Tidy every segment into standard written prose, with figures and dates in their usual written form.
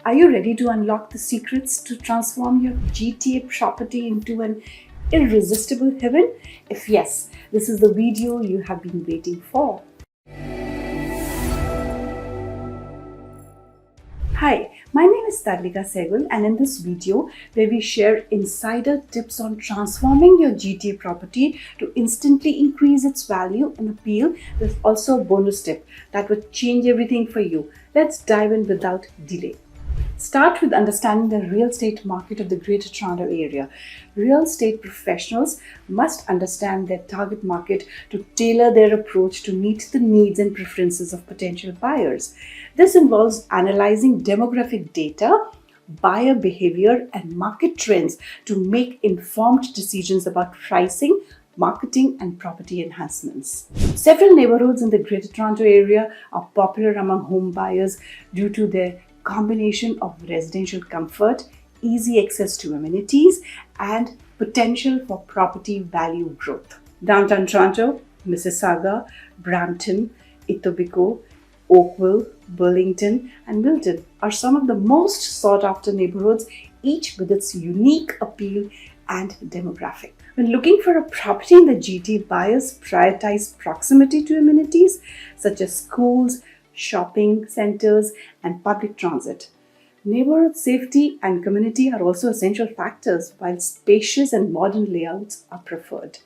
Are you ready to unlock the secrets to transform your GTA property into an irresistible heaven? If yes, this is the video you have been waiting for. Hi, my name is Tarlika Sehgal, and in this video where we share insider tips on transforming your GTA property to instantly increase its value and appeal, there's also a bonus tip that would change everything for you. Let's dive in without delay. Start with understanding the real estate market of the Greater Toronto Area. Real estate professionals must understand their target market to tailor their approach to meet the needs and preferences of potential buyers. This involves analyzing demographic data, buyer behavior, and market trends to make informed decisions about pricing, marketing, and property enhancements. Several neighborhoods in the Greater Toronto Area are popular among home buyers due to their combination of residential comfort, easy access to amenities, and potential for property value growth. Downtown Toronto, Mississauga, Brampton, Etobicoke, Oakville, Burlington, and Milton are some of the most sought after neighborhoods, each with its unique appeal and demographic. When looking for a property in the GTA, buyers prioritize proximity to amenities such as schools, shopping centers, and public transit. Neighborhood safety and community are also essential factors, while spacious and modern layouts are preferred.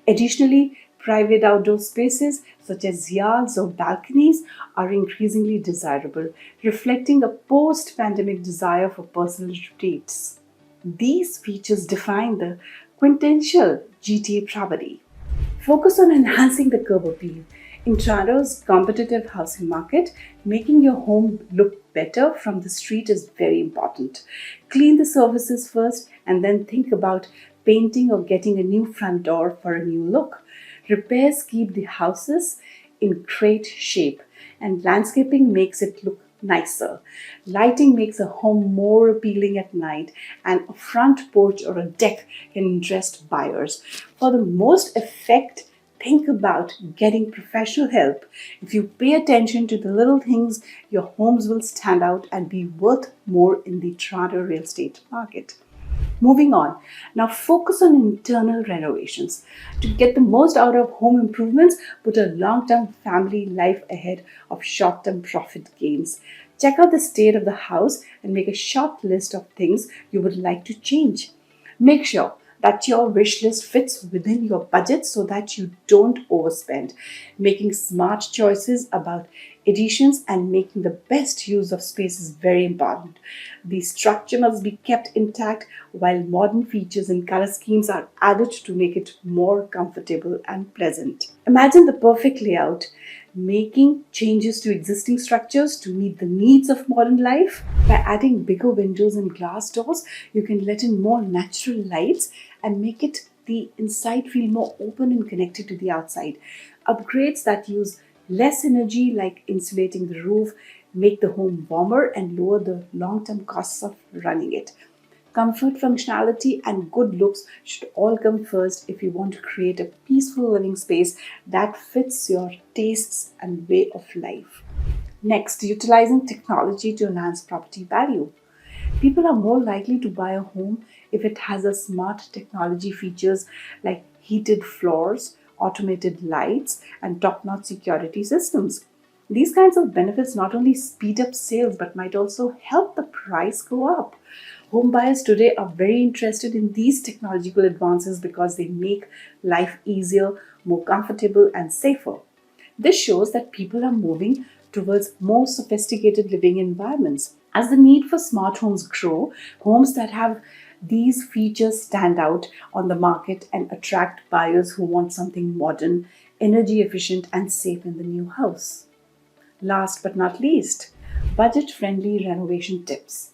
Additionally, private outdoor spaces such as yards or balconies are increasingly desirable, reflecting a post-pandemic desire for personal retreats. These features define the quintessential GTA property. Focus on enhancing the curb appeal. In Toronto's competitive housing market, making your home look better from the street is very important. Clean the surfaces first and then think about painting or getting a new front door for a new look. Repairs keep the houses in great shape, and landscaping makes it look nicer. Lighting makes a home more appealing at night, and a front porch or a deck can interest buyers. For the most effect, think about getting professional help. If you pay attention to the little things, your homes will stand out and be worth more in the Toronto real estate market. Moving on, now focus on internal renovations. To get the most out of home improvements, put a long-term family life ahead of short-term profit gains. Check out the state of the house and make a short list of things you would like to change. Make sure that your wish list fits within your budget so that you don't overspend. Making smart choices about additions and making the best use of space is very important. The structure must be kept intact while modern features and color schemes are added to make it more comfortable and pleasant. Imagine the perfect layout. Making changes to existing structures to meet the needs of modern life. By adding bigger windows and glass doors, you can let in more natural lights and make it the inside feel more open and connected to the outside. Upgrades that use less energy, like insulating the roof, make the home warmer and lower the long-term costs of running it. Comfort, functionality, and good looks should all come first if you want to create a peaceful living space that fits your tastes and way of life. Next, utilizing technology to enhance property value. People are more likely to buy a home if it has a smart technology features like heated floors, automated lights, and top-notch security systems. These kinds of benefits not only speed up sales but might also help the price go up. Home buyers today are very interested in these technological advances because they make life easier, more comfortable, and safer. This shows that people are moving towards more sophisticated living environments. As the need for smart homes grow, homes that have these features stand out on the market and attract buyers who want something modern, energy efficient, and safe in the new house. Last but not least, budget-friendly renovation tips.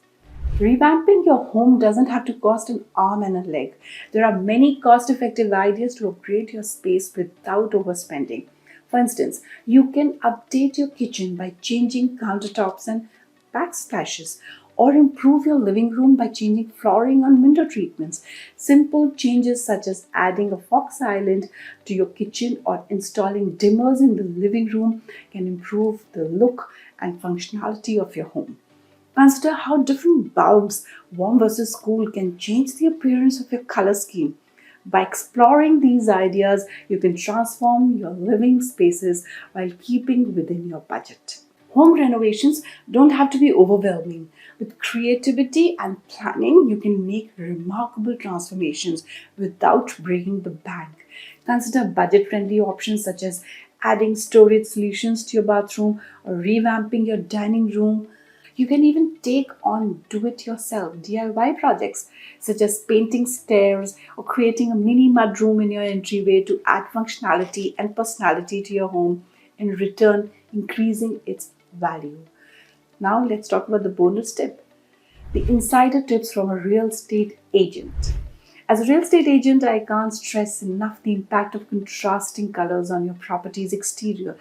Revamping your home doesn't have to cost an arm and a leg. There are many cost-effective ideas to upgrade your space without overspending. For instance, you can update your kitchen by changing countertops and backsplashes, or improve your living room by changing flooring and window treatments. Simple changes such as adding a fox island to your kitchen or installing dimmers in the living room can improve the look and functionality of your home. Consider how different bulbs, warm versus cool, can change the appearance of your color scheme. By exploring these ideas, you can transform your living spaces while keeping within your budget. Home renovations don't have to be overwhelming. With creativity and planning, you can make remarkable transformations without breaking the bank. Consider budget friendly options such as adding storage solutions to your bathroom or revamping your dining room. You can even take on do it yourself DIY projects such as painting stairs or creating a mini mudroom in your entryway to add functionality and personality to your home, in return, increasing its value. Now, let's talk about the bonus tip, the insider tips from a real estate agent. As a real estate agent, I can't stress enough the impact of contrasting colors on your property's exterior.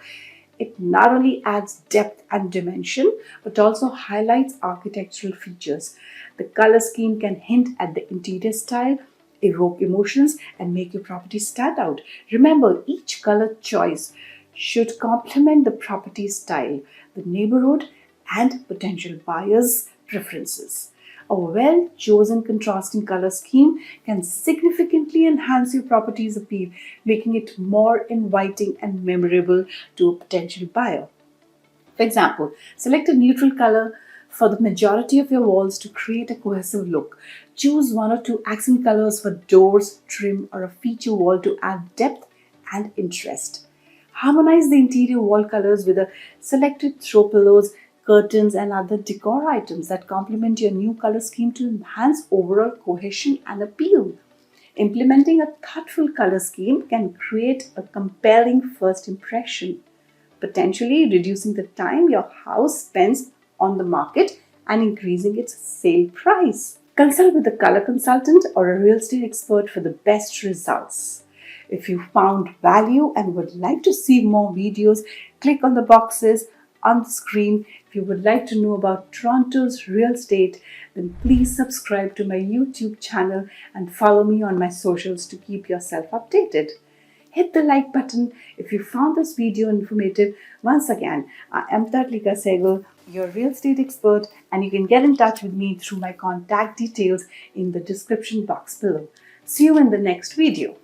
It not only adds depth and dimension, but also highlights architectural features. The color scheme can hint at the interior style, evoke emotions, and make your property stand out. Remember, each color choice should complement the property style, the neighborhood, and potential buyers' preferences. A well chosen contrasting color scheme can significantly enhance your property's appeal, making it more inviting and memorable to a potential buyer. For example, select a neutral color for the majority of your walls to create a cohesive look. Choose one or two accent colors for doors, trim, or a feature wall to add depth and interest. Harmonize the interior wall colors with a selected throw pillows, curtains, and other decor items that complement your new color scheme to enhance overall cohesion and appeal. Implementing a thoughtful color scheme can create a compelling first impression, potentially reducing the time your house spends on the market and increasing its sale price. Consult with a color consultant or a real estate expert for the best results. If you found value and would like to see more videos, click on the boxes on the screen. If you would like to know about Toronto's real estate, then please subscribe to my YouTube channel and follow me on my socials to keep yourself updated. Hit the like button if you found this video informative. Once again, I am Tadlika Sehgal, your real estate expert, and you can get in touch with me through my contact details in the description box below. See you in the next video.